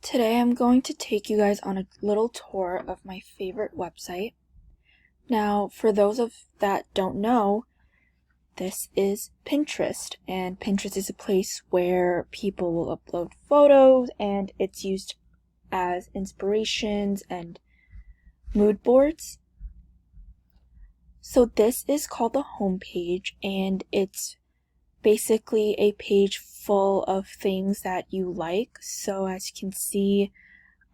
Today I'm going to take you guys on a little tour of my favorite website. Now, for those of that don't know, this is Pinterest, and Pinterest is a place where people will upload photos, and it's used as inspirations and mood boards. So this is called the homepage, and it's basically a page full of things that you like. So as you can see,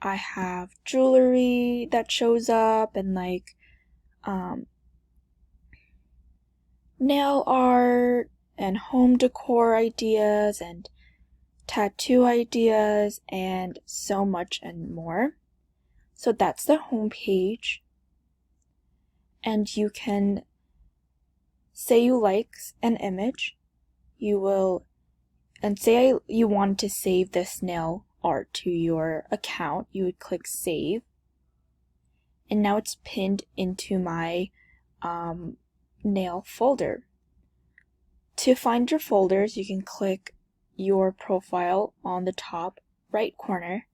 I have jewelry that shows up and nail art and home decor ideas and tattoo ideas and so much and more. So that's the home page. And you can say you like an image. You want to save this nail art to your account. You would click save. And now it's pinned into my nail folder. To find your folders, you can click your profile on the top right corner,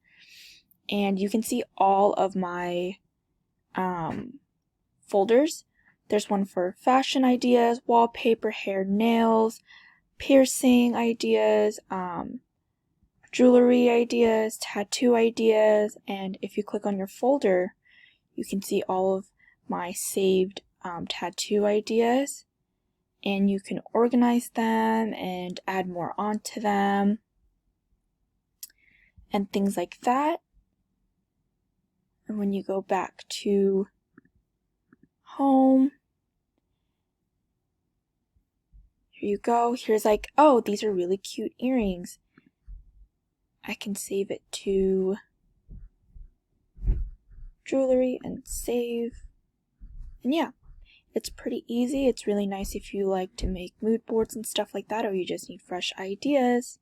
and you can see all of my folders. There's one for fashion ideas, wallpaper, hair, nails, piercing ideas, jewelry ideas, tattoo ideas, and if you click on your folder, you can see all of my saved tattoo ideas, and you can organize them and add more onto them and things like that. And when you go back to home, here you go. Here's oh, these are really cute earrings. I can save it to jewelry and save. And yeah, it's pretty easy. It's really nice if you like to make mood boards and stuff like that, or you just need fresh ideas.